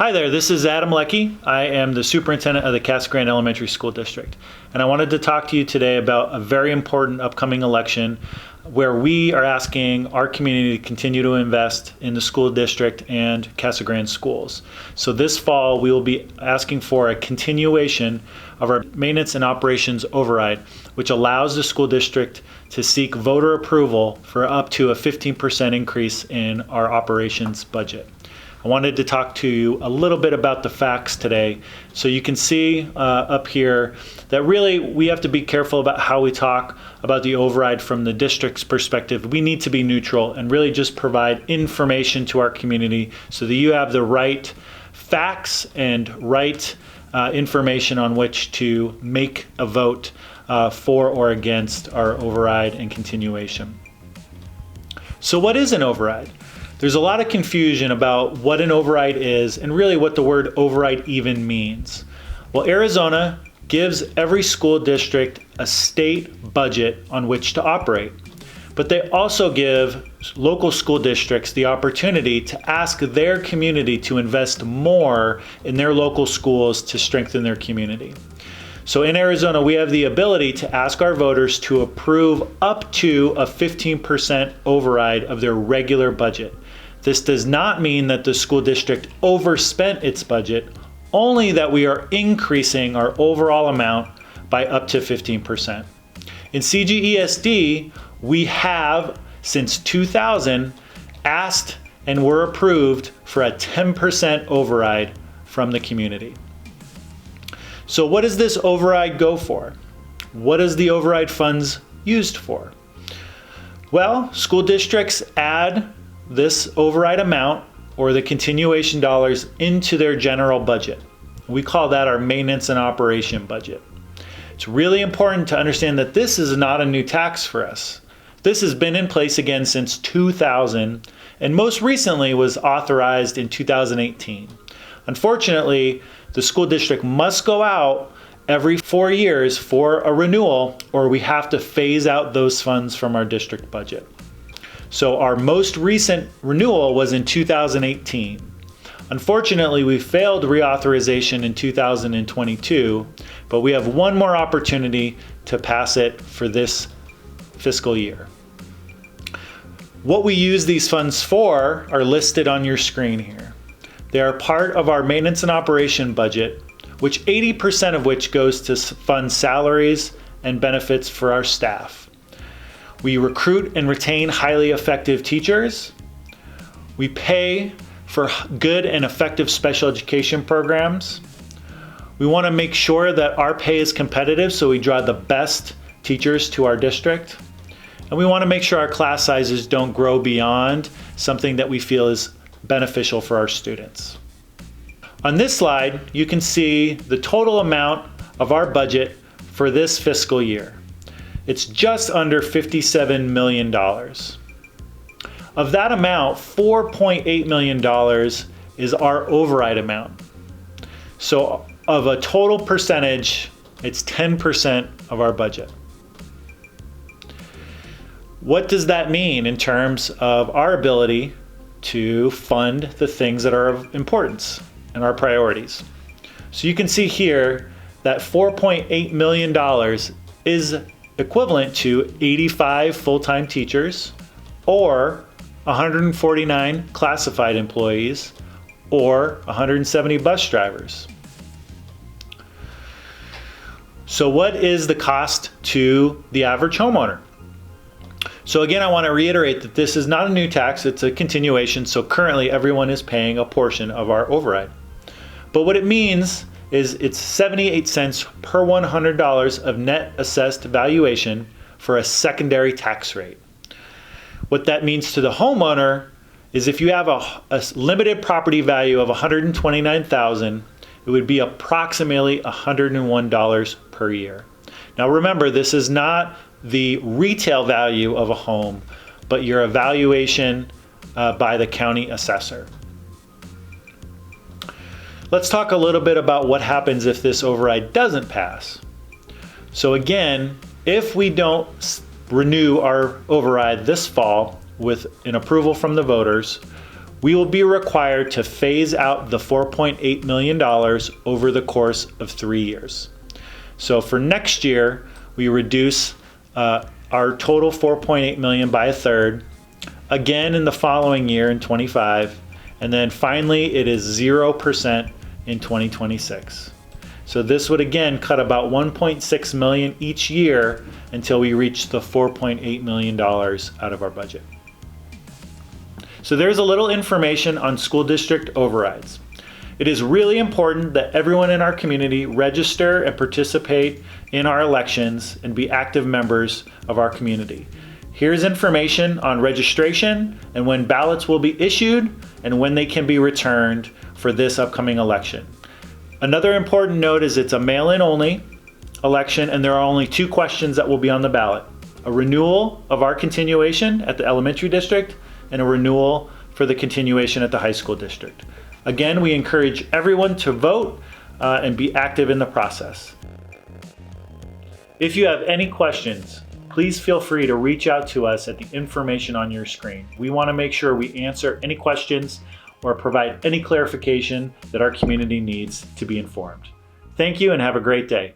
Hi there, this is Adam Leckie. I am the superintendent of the Casa Grande Elementary School District. And I wanted to talk to you today about a very important upcoming election where we are asking our community to continue to invest in the school district and Casa Grande schools. So this fall, we will be asking for a continuation of our maintenance and operations override, which allows the school district to seek voter approval for up to a 15% increase in our operations budget. I wanted to talk to you a little bit about the facts today. So you can see up here that really we have to be careful about how we talk about the override from the district's perspective. We need to be neutral and really just provide information to our community so that you have the right facts and right information on which to make a vote for or against our override and continuation. So what is an override? There's a lot of confusion about what an override is and really what the word override even means. Well, Arizona gives every school district a state budget on which to operate, but they also give local school districts the opportunity to ask their community to invest more in their local schools to strengthen their community. So in Arizona, we have the ability to ask our voters to approve up to a 15% override of their regular budget. This does not mean that the school district overspent its budget, only that we are increasing our overall amount by up to 15%. In CGESD, we have, since 2000, asked and were approved for a 10% override from the community. So what does this override go for? What is the override funds used for? Well, school districts add this override amount or the continuation dollars into their general budget. We call that our maintenance and operation budget. It's really important to understand that this is not a new tax for us. This has been in place again since 2000 and most recently was authorized in 2018. Unfortunately, the school district must go out every 4 years for a renewal or we have to phase out those funds from our district budget. So our most recent renewal was in 2018. Unfortunately, we failed reauthorization in 2022, but we have one more opportunity to pass it for this fiscal year. What we use these funds for are listed on your screen here. They are part of our maintenance and operation budget, which 80% of which goes to fund salaries and benefits for our staff. We recruit and retain highly effective teachers. We pay for good and effective special education programs. We want to make sure that our pay is competitive, so we draw the best teachers to our district. And we want to make sure our class sizes don't grow beyond something that we feel is beneficial for our students. On this slide, you can see the total amount of our budget for this fiscal year. It's just under $57 million. Of that amount, $4.8 million is our override amount. So of a total percentage, it's 10% of our budget. What does that mean in terms of our ability to fund the things that are of importance and our priorities? So you can see here that $4.8 million is equivalent to 85 full-time teachers or 149 classified employees or 170 bus drivers. So what is the cost to the average homeowner? So again, I want to reiterate that this is not a new tax, it's a continuation, so currently everyone is paying a portion of our override. But what it means is it's 78 cents per $100 of net assessed valuation for a secondary tax rate. What that means to the homeowner is if you have a limited property value of $129,000, it would be approximately $101 per year. Now remember, this is not the retail value of a home, but your evaluation by the county assessor. Let's talk a little bit about what happens if this override doesn't pass. So again, if we don't renew our override this fall with an approval from the voters, we will be required to phase out the $4.8 million over the course of 3 years. So for next year, we reduce our total $4.8 million by a third, again in the following year in 25, and then finally it is 0% in 2026. So this would again cut about $1.6 million each year until we reach the $4.8 million out of our budget. So there's a little information on school district overrides. It is really important that everyone in our community register and participate in our elections and be active members of our community. Here's information on registration and when ballots will be issued and when they can be returned for this upcoming election. Another important note is it's a mail-in only election and there are only 2 questions that will be on the ballot. A renewal of our continuation at the elementary district and a renewal for the continuation at the high school district. Again, we encourage everyone to vote and be active in the process. If you have any questions, please feel free to reach out to us at the information on your screen. We want to make sure we answer any questions or provide any clarification that our community needs to be informed. Thank you and have a great day.